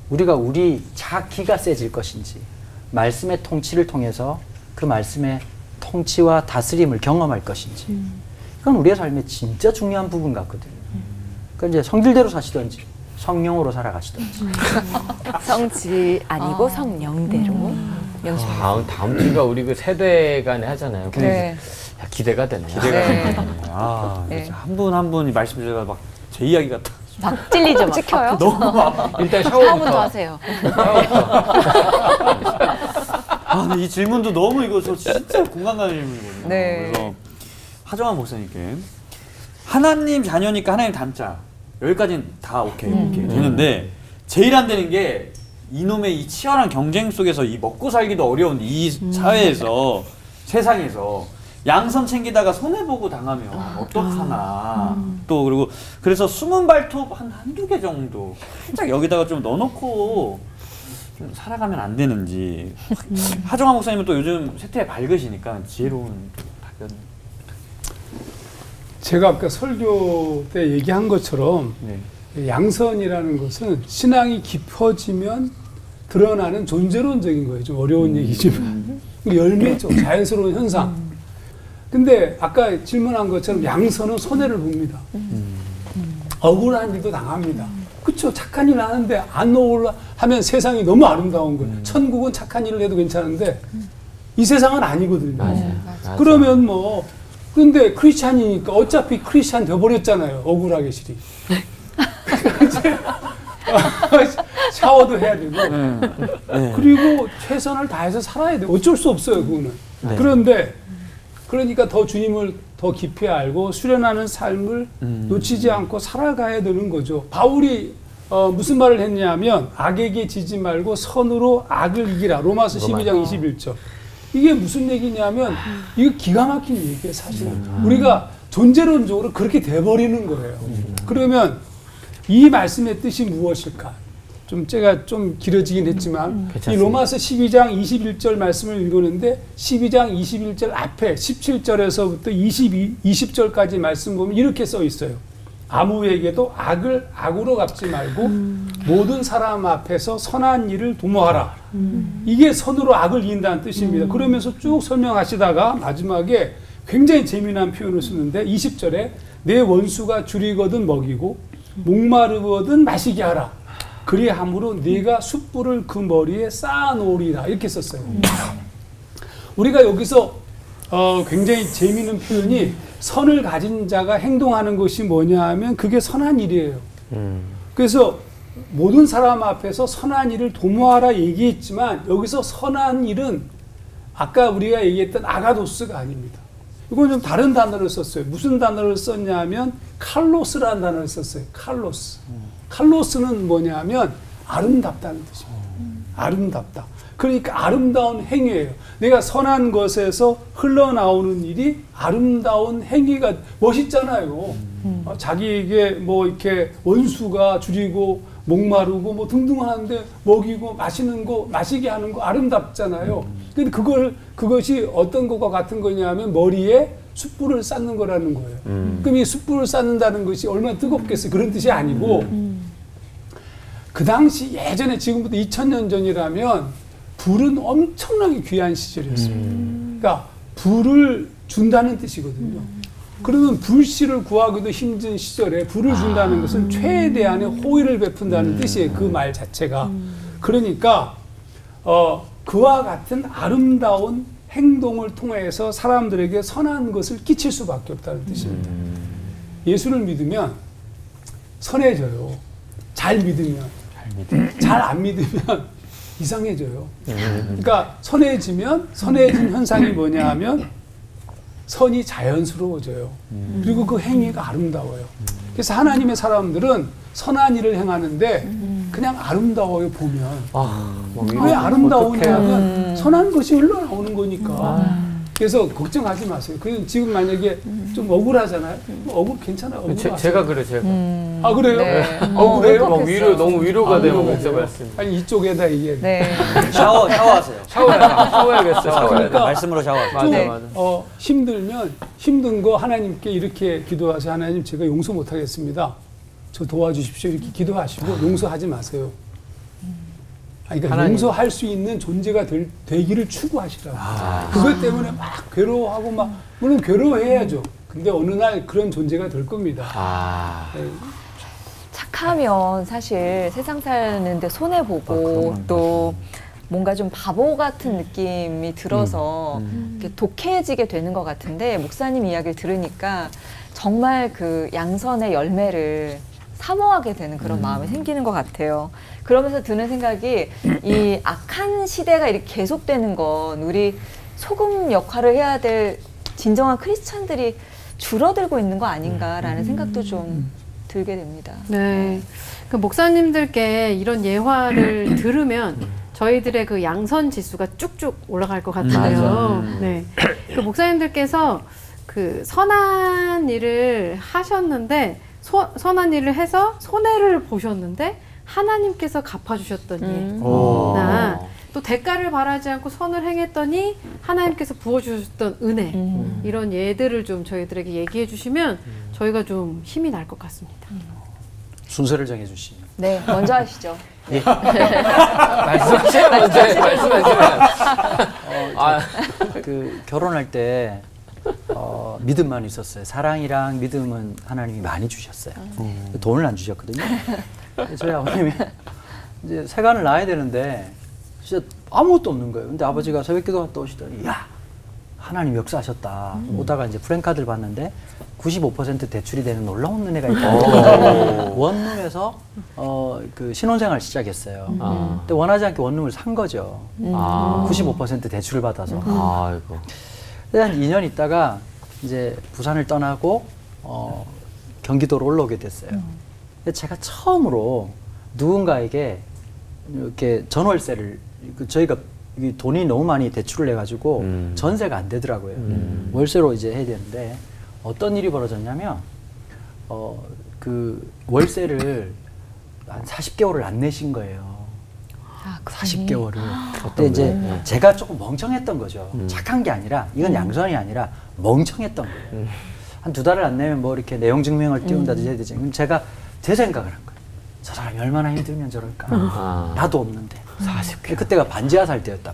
우리가 우리 자기가 세질 것인지 말씀의 통치를 통해서 그 말씀의 통치와 다스림을 경험할 것인지 이건 우리의 삶의 진짜 중요한 부분 같거든요. 그러니까 이제 성질대로 사시든지 성령으로 살아가시든지 성질 아니고 성령대로 명심. 다음 주가 우리 그 세대 간에 하잖아요. 네. 야, 기대가 되네. 네. 네. 한 분 한 분이 말씀 드리다가 막 제 이야기 같아. 막 찔리죠. 막 찍혀요. 너무 막 일단 샤워부터 샤워부터. 하세요. 근데 이 질문도 너무 이거 저 진짜 공감 가는 질문이거든요. 네. 그래서 하정환 목사님께 하나님 자녀니까 하나님 닮자. 여기까지는 다 오케이 되는데 제일 안 되는 게 이놈의 이 치열한 경쟁 속에서 이 먹고 살기도 어려운 이 사회에서 세상에서 양선 챙기다가 손해보고 당하면 어떡하나. 또 그리고 그래서 숨은 발톱 한두 개 정도 살짝 여기다가 좀 넣어놓고 좀 살아가면 안 되는지. 하정환 목사님은 또 요즘 세태에 밝으시니까 지혜로운 답변. 제가 아까 설교 때 얘기한 것처럼 양선이라는 것은 신앙이 깊어지면 드러나는 존재론적인 거예요. 좀 어려운 얘기지만 열매죠. 자연스러운 현상. 근데 아까 질문한 것처럼 양선은 손해를 봅니다. 억울한 일도 당합니다. 그렇죠. 착한 일 하는데 안 억울하 하면 세상이 너무 아름다운 거예요. 천국은 착한 일을 해도 괜찮은데 이 세상은 아니거든요. 맞아요. 그러면 뭐 근데 크리스찬이니까 어차피 크리스찬 돼버렸잖아요. 억울하게 실이. 샤워도 해야 되고 그리고 최선을 다해서 살아야 돼요. 어쩔 수 없어요. 그거는. 그런데 그러니까 더 주님을 더 깊이 알고 수련하는 삶을 놓치지 않고 살아가야 되는 거죠. 바울이 무슨 말을 했냐면 악에게 지지 말고 선으로 악을 이기라. 로마서 12장 21절. 이게 무슨 얘기냐면 이거 기가 막힌 얘기예요. 사실은. 우리가 존재론적으로 그렇게 돼버리는 거예요. 그러면 이 말씀의 뜻이 무엇일까? 좀 제가 좀 길어지긴 했지만 이 로마서 12장 21절 말씀을 읽었는데 12장 21절 앞에 17절에서부터 20절까지 말씀 보면 이렇게 써 있어요. 아무에게도 악을 악으로 갚지 말고 모든 사람 앞에서 선한 일을 도모하라. 이게 선으로 악을 이긴다는 뜻입니다. 그러면서 쭉 설명하시다가 마지막에 굉장히 재미난 표현을 쓰는데 20절에 내 원수가 줄이거든 먹이고 목마르거든 마시게 하라. 그리함으로 네가 숯불을 그 머리에 쌓아놓으리라. 이렇게 썼어요. 우리가 여기서 굉장히 재미있는 표현이 선을 가진 자가 행동하는 것이 뭐냐 하면 그게 선한 일이에요. 그래서 모든 사람 앞에서 선한 일을 도모하라 얘기했지만 여기서 선한 일은 아까 우리가 얘기했던 아가도스가 아닙니다. 이건 좀 다른 단어를 썼어요. 무슨 단어를 썼냐면 칼로스라는 단어를 썼어요. 칼로스. 칼로스는 뭐냐면 아름답다는 뜻입니다. 아름답다. 그러니까 아름다운 행위예요. 내가 선한 것에서 흘러나오는 일이 아름다운 행위가 멋있잖아요. 자기에게 뭐 이렇게 원수가 줄이고 목마르고 뭐 등등 하는데 먹이고 마시는 거 마시게 하는 거 아름답잖아요. 근데 그것이 어떤 것과 같은 거냐면 머리에 숯불을 쌓는 거라는 거예요. 그럼 이 숯불을 쌓는다는 것이 얼마나 뜨겁겠어요. 그런 뜻이 아니고 그 당시 예전에 지금부터 2000년 전이라면 불은 엄청나게 귀한 시절이었습니다. 그러니까 불을 준다는 뜻이거든요. 그러면 불씨를 구하기도 힘든 시절에 불을 준다는 것은 최대한의 호의를 베푼다는 뜻이에요. 그 말 자체가. 그러니까 그와 같은 아름다운 행동을 통해서 사람들에게 선한 것을 끼칠 수밖에 없다는 뜻입니다. 예수를 믿으면 선해져요. 잘 믿으면. 잘 안 믿으면 이상해져요. 그러니까 선해진 현상이 뭐냐 하면 선이 자연스러워져요. 그리고 그 행위가 아름다워요. 그래서 하나님의 사람들은 선한 일을 행하는데 그냥 아름다워요 보면. 막 왜 아름다우냐면 선한 것이 흘러나오는 거니까. 그래서 걱정하지 마세요. 그냥 지금 만약에 좀 억울하잖아요. 괜찮아요. 제가 그래 제가. 아 그래요? 네. 그래요? 막 너무 위로가 되고 목사 말씀. 아니 이쪽에다 이게 네. 샤워하세요. 샤워해야겠어요. 샤워해야 그러니까 말씀으로 샤워하세요. 좀 힘들면 힘든 거 하나님께 이렇게 기도하세요. 하나님 제가 용서 못하겠습니다. 저 도와주십시오. 이렇게 기도하시고 용서하지 마세요. 그러니까 하나님. 용서할 수 있는 존재가 되기를 추구하시라고. 그것 때문에 막 괴로워하고 막 물론 괴로워해야죠. 근데 어느 날 그런 존재가 될 겁니다. 네. 착하면 사실 세상 사는데 손해보고 또 뭔가 좀 바보 같은 느낌이 들어서 이렇게 독해지게 되는 것 같은데 목사님 이야기를 들으니까 정말 그 양선의 열매를 사모하게 되는 그런 마음이 생기는 것 같아요. 그러면서 드는 생각이 이 악한 시대가 이렇게 계속되는 건 우리 소금 역할을 해야 될 진정한 크리스찬들이 줄어들고 있는 거 아닌가라는 생각도 좀 들게 됩니다. 네. 그 목사님들께 이런 예화를 들으면 저희들의 그 양선 지수가 쭉쭉 올라갈 것 같아요. 네. 그 목사님들께서 그 선한 일을 하셨는데 선한 일을 해서 손해를 보셨는데 하나님께서 갚아주셨던 예나 또 대가를 바라지 않고 선을 행했더니 하나님께서 부어주셨던 은혜 이런 예들을 좀 저희들에게 얘기해 주시면 저희가 좀 힘이 날 것 같습니다. 순서를 정해 주시면. 네, 먼저 하시죠. 예. 말씀하세요. 말씀하세요. 그 결혼할 때 믿음만 있었어요. 사랑이랑 믿음은 하나님이 많이 주셨어요. 돈을 안 주셨거든요. 저희 아버님이 이제 세간을 낳아야 되는데 진짜 아무것도 없는 거예요. 근데 아버지가 새벽기도 갔다 오시더니 야 하나님 역사하셨다. 오다가 이제 프랭카드를 봤는데 95% 대출이 되는 놀라운 은혜가 있다. 원룸에서 그 신혼생활을 시작했어요. 근데 원하지 않게 원룸을 산 거죠. 95% 대출을 받아서. 아이고. 한 2년 있다가 이제 부산을 떠나고 경기도로 올라오게 됐어요. 제가 처음으로 누군가에게 이렇게 전월세를 저희가 돈이 너무 많이 대출을 해가지고 전세가 안 되더라고요. 월세로 이제 해야 되는데 어떤 일이 벌어졌냐면 그 월세를 한 40개월을 안 내신 거예요. 40개월을. 그때 이제 제가 조금 멍청했던 거죠. 착한 게 아니라 이건 양선이 아니라 멍청했던 거예요. 한 2달을 안 내면 뭐 이렇게 내용 증명을 띄운다든지 해야 되지. 그럼 제가 제 생각을 한 거예요. 저 사람이 얼마나 힘들면 저럴까. 나도 없는데. 40개월. 그때가 반지하 살 때였단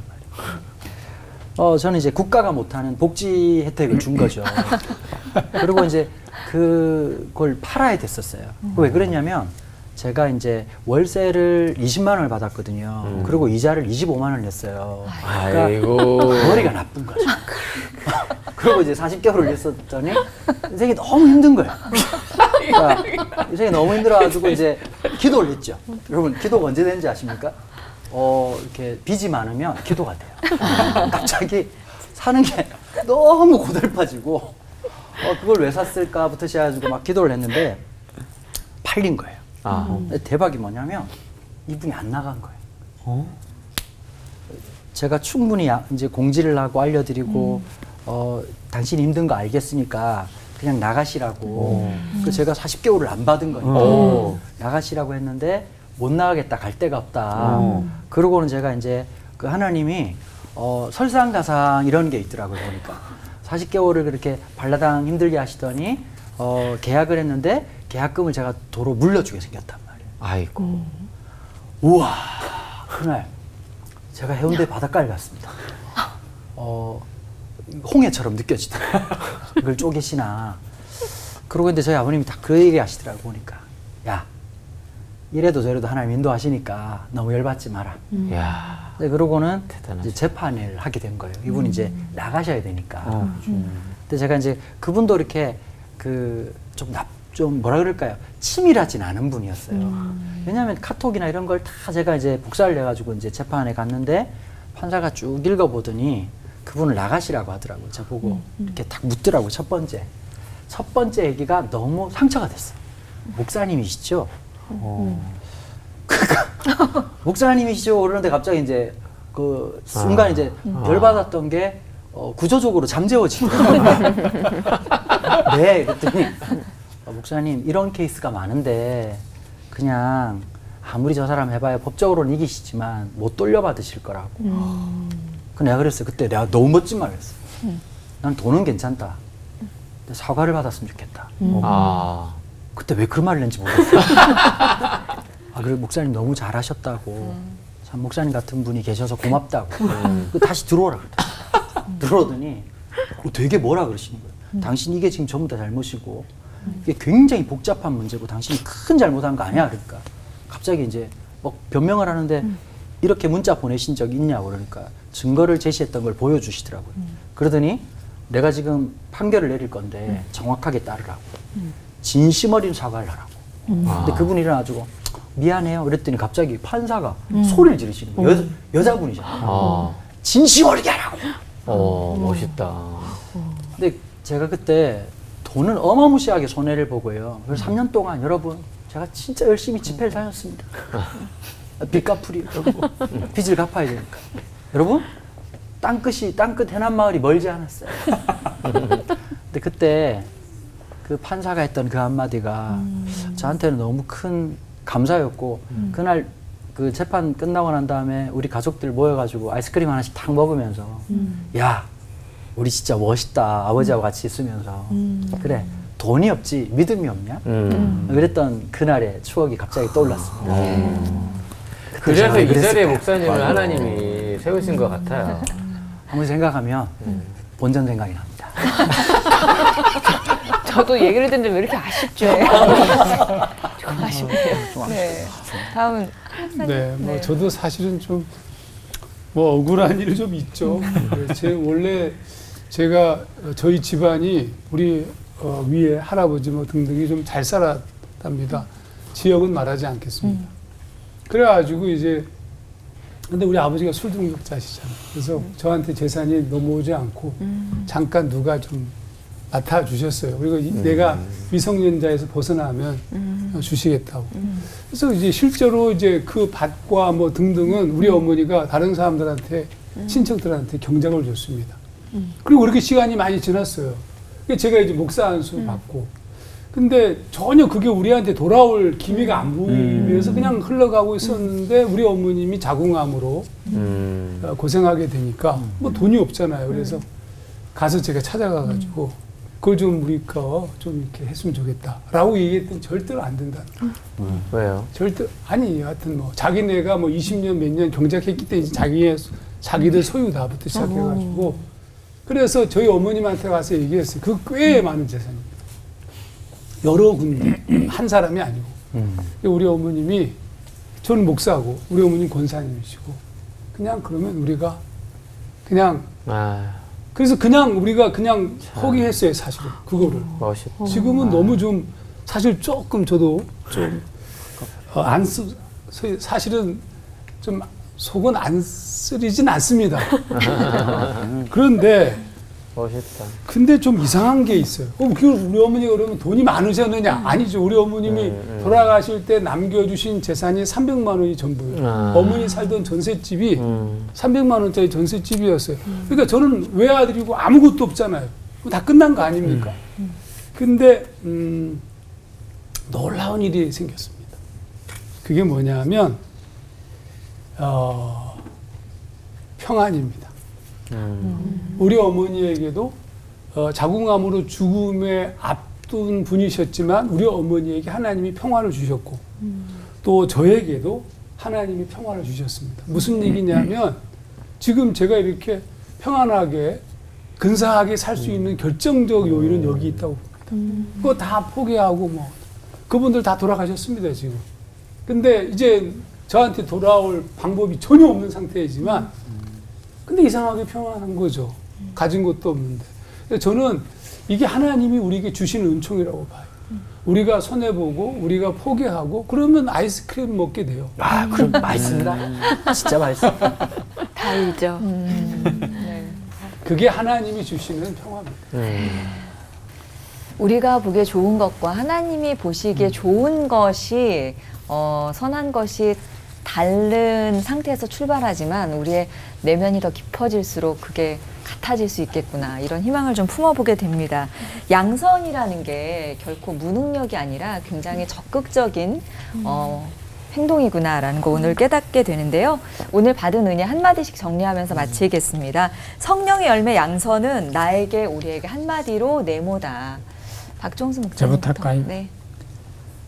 말이에요. 저는 이제 국가가 못하는 복지 혜택을 준 거죠. 그리고 이제 그걸 팔아야 됐었어요. 왜 그랬냐면 제가 이제 월세를 20만 원을 받았거든요. 그리고 이자를 25만 원을 냈어요. 그러니까 머리가 나쁜 거죠. 그리고 이제 40개월을 냈었더니 인생이 너무 힘든 거예요. 그러니까 인생이 너무 힘들어가지고 이제 기도를 했죠. 여러분 기도가 언제 되는지 아십니까? 이렇게 빚이 많으면 기도가 돼요. 갑자기 사는 게 너무 고달파지고 그걸 왜 샀을까부터 시작해가지고 막 기도를 했는데 팔린 거예요. 대박이 뭐냐면 이분이 안 나간 거예요. 제가 충분히 이제 공지를 하고 알려드리고 당신이 힘든 거 알겠으니까 그냥 나가시라고. 제가 40개월을 안 받은 거니까 나가시라고 했는데 못 나가겠다, 갈 데가 없다. 그러고는 제가 이제 그 하나님이 설상가상 이런 게 있더라고요. 보니까 40개월을 그렇게 발라당 힘들게 하시더니 계약을 했는데 계약금을 제가 도로 물려주게 생겼단 말이에요. 아이고. 우와. 그날 제가 해운대 바닷가를 갔습니다. 홍해처럼 느껴지더라고요. 이걸 쪼개시나. 그러고 근데 저희 아버님이 다 그 얘기 하시더라고요. 보니까 야 이래도 저래도 하나님 인도하시니까 너무 열받지 마라. 야. 네, 그러고는 이제 재판을 하게 된 거예요. 이분이 이제 나가셔야 되니까. 근데 제가 이제 그분도 이렇게 좀 뭐라 그럴까요? 치밀하진 않은 분이었어요. 왜냐하면 카톡이나 이런 걸 다 제가 이제 복사를 해가지고 이제 재판에 갔는데 판사가 쭉 읽어보더니 그분을 나가시라고 하더라고요. 저보고 이렇게 딱 묻더라고요. 첫 번째 얘기가 너무 상처가 됐어요. 목사님이시죠? 목사님이시죠? 그러는데 갑자기 이제 그 순간 이제 열받았던 게 구조적으로 잠재워지더라고요. 네, 그랬더니 목사님 이런 케이스가 많은데 그냥 아무리 저 사람 해봐야 법적으로는 이기시지만 못 돌려받으실 거라고. 그 내가 그랬어요. 그때 내가 너무 멋진 말을 했어요. 난 돈은 괜찮다. 근데 사과를 받았으면 좋겠다. 그때 왜 그런 말을 했는지 모르겠어요. 그리고 목사님 너무 잘하셨다고. 참 목사님 같은 분이 계셔서 고맙다고. 다시 들어오라 그랬더니 들어오더니 되게 뭐라 그러시는 거예요. 당신 이게 지금 전부 다 잘못이고 이게 굉장히 복잡한 문제고 당신이 큰 잘못한 거 아니야. 그러니까 갑자기 이제 뭐 변명을 하는데 이렇게 문자 보내신 적 있냐고 그러니까 증거를 제시했던 걸 보여주시더라고요. 그러더니 내가 지금 판결을 내릴 건데 정확하게 따르라고. 진심 어린 사과를 하라고. 근데 그분이 일어나가지고 미안해요. 그랬더니 갑자기 판사가 소리를 지르시는 거예요. 여자분이잖아요. 진심 어리게 하라고. 멋있다. 근데 제가 그때 돈은 어마무시하게 손해를 보고요. 그래서 3년 동안 여러분 제가 진짜 열심히 집회를 다녔습니다. 빚 갚으려고. 빚을 갚아야 되니까. 여러분 땅끝 해남마을이 멀지 않았어요. 근데 그때 그 판사가 했던 그 한마디가 저한테는 너무 큰 감사였고 그날 그 재판 끝나고 난 다음에 우리 가족들 모여가지고 아이스크림 하나씩 탁 먹으면서 야 우리 진짜 멋있다. 아버지하고 같이 있으면서 그래 돈이 없지 믿음이 없냐? 그랬던 그날의 추억이 갑자기 떠올랐습니다. 그래서 이 자리에 목사님을 하나님이 세우신 것 같아요. 아무리 생각하면 본전 생각이 납니다. 저도 얘기를 듣는데 왜 이렇게 아쉽죠? 좀 아쉽네요. 네. 다음은 네, 뭐 저도 사실은 좀 뭐 억울한 일이 좀 있죠. 원래 제가 저희 집안이 우리 위에 할아버지 뭐 등등이 좀 잘 살았답니다. 지역은 말하지 않겠습니다. 그래가지고 이제 근데 우리 아버지가 술 중독자시잖아요. 그래서 저한테 재산이 넘어오지 않고 잠깐 누가 좀 맡아주셨어요. 그리고 내가 미성년자에서 벗어나면 주시겠다고. 그래서 이제 실제로 이제 그 밭과 뭐 등등은 우리 어머니가 다른 사람들한테 친척들한테 경작을 줬습니다. 그리고 그렇게 시간이 많이 지났어요. 제가 이제 목사 안수 받고. 근데 전혀 그게 우리한테 돌아올 기미가 안 보이면서 그냥 흘러가고 있었는데 우리 어머님이 자궁암으로 고생하게 되니까 뭐 돈이 없잖아요. 그래서 가서 제가 찾아가가지고 그걸 좀 우리가 좀 이렇게 했으면 좋겠다라고 얘기했더니 절대로 안 된다. 왜요? 절대 아니 하여튼 뭐 자기네가 뭐 20년 몇 년 경작했기 때문에 자기들 소유다부터 시작해가지고 그래서 저희 어머님한테 가서 얘기했어요. 그 꽤 많은 재산입니다. 여러 군데 한 사람이 아니고 우리 어머님이 저는 목사고 우리 어머님 권사님이시고 그냥 그러면 우리가 그냥 그래서 그냥 우리가 그냥 포기했어요. 사실은 그거를. 멋있다. 지금은 너무 좀 사실 조금 저도 좀 사실은 좀 속은 안 쓰리진 않습니다. 그런데 멋있다. 근데 좀 이상한 게 있어요. 우리 어머니가 그러면 돈이 많으셨느냐? 아니죠. 우리 어머님이 돌아가실 때 남겨주신 재산이 300만 원이 전부예요. 어머니 살던 전셋집이 300만 원짜리 전셋집이었어요. 그러니까 저는 외아들이고 아무것도 없잖아요. 다 끝난 거 아닙니까? 근데 놀라운 일이 생겼습니다. 그게 뭐냐면 평안입니다. 우리 어머니에게도 자궁암으로 죽음에 앞둔 분이셨지만 우리 어머니에게 하나님이 평화를 주셨고 또 저에게도 하나님이 평화를 주셨습니다. 무슨 얘기냐면 지금 제가 이렇게 평안하게 근사하게 살 수 있는 결정적 요인은 여기 있다고 봅니다. 그거 다 포기하고 뭐 그분들 다 돌아가셨습니다 지금. 근데 이제 저한테 돌아올 방법이 전혀 없는 상태이지만 근데 이상하게 평안한 거죠. 가진 것도 없는데. 저는 이게 하나님이 우리에게 주시는 은총이라고 봐요. 우리가 손해보고 우리가 포기하고 그러면 아이스크림 먹게 돼요. 그럼 맛있습니다. 진짜 맛있어. 달죠. 그게 하나님이 주시는 평화입니다. 우리가 보기에 좋은 것과 하나님이 보시기에 좋은 것이 선한 것이 다른 상태에서 출발하지만 우리의 내면이 더 깊어질수록 그게 같아질 수 있겠구나 이런 희망을 좀 품어보게 됩니다. 양선이라는 게 결코 무능력이 아니라 굉장히 적극적인 행동이구나라는 거 오늘 깨닫게 되는데요. 오늘 받은 은혜 한마디씩 정리하면서 마치겠습니다. 성령의 열매 양선은 나에게 우리에게 한마디로 네모다. 박종수 목사님. 저부터 할까요? 네.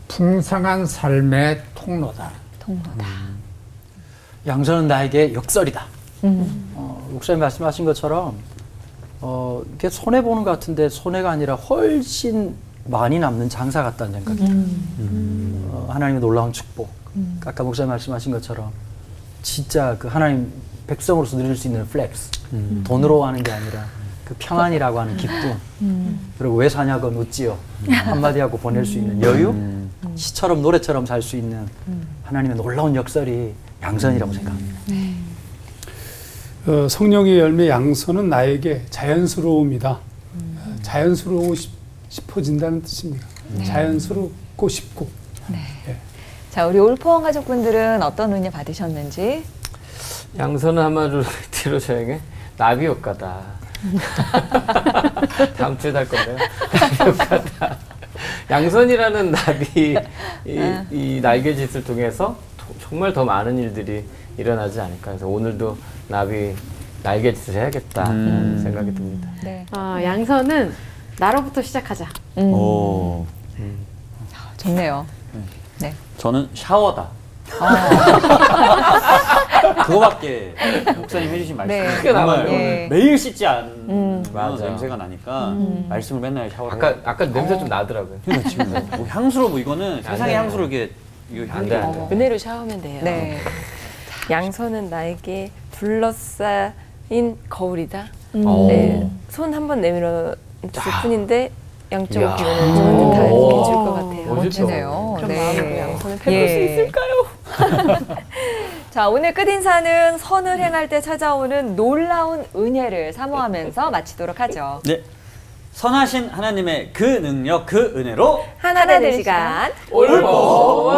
풍성한 삶의 통로다. 통로다. 양선은 나에게 역설이다. 목사님 말씀하신 것처럼 이게 손해 보는 것 같은데 손해가 아니라 훨씬 많이 남는 장사 같다는 생각이다. 하나님의 놀라운 축복. 아까 목사님 말씀하신 것처럼 진짜 그 하나님 백성으로서 누릴 수 있는 플렉스. 돈으로 하는 게 아니라 그 평안이라고 하는 기쁨. 그리고 왜 사냐고 묻지요. 한마디 하고 보낼 수 있는 여유. 시처럼 노래처럼 살 수 있는 하나님의 놀라운 역설이 양선이라고 생각합니다. 성령의 열매 양선은 나에게 자연스러움이다. 자연스러워 싶어진다는 뜻입니다. 자연스럽고 싶고. 예. 자, 우리 올포원 가족분들은 어떤 은혜 받으셨는지? 양선은 한마디로 들으셔야게 나비 효과다. 다음 주에 할 건데요. 나비 효과다. 양선이라는 나비 이 날개짓을 통해서 정말 더 많은 일들이 일어나지 않을까. 그래서 오늘도 나비 날개짓을 해야겠다 생각이 듭니다. 네. 양선은 나로부터 시작하자. 좋네요. 네. 저는 샤워다. 그거밖에 목사님 해주신 말씀. 네. 크게 나와요. 네. 매일 씻지 않는 맞아. 냄새가 나니까 말씀을 맨날 샤워를. 아까 냄새 좀 나더라고요. 그러니까 지금 뭐 향수로 뭐 이거는 세상의 돼. 향수로 이게 이거 안 돼, 안 돼. 은혜로 샤워하면 돼요. 네. 양선은 나에게 둘러싸인 거울이다. 오. 네, 손 한 번 내밀어 줄 뿐인데 양쪽을 이야. 보면 저한테 다 오. 얘기해 줄 것 같아요. 멋지네요. 그런 네. 마음으로 양선을 펼칠 수 있을까요? 자, 오늘 끝인사는 선을 행할 때 찾아오는 놀라운 은혜를 사모하면서 마치도록 하죠. 네. 선하신 하나님의 그 능력, 그 은혜로 하나 되는 시간. 올보.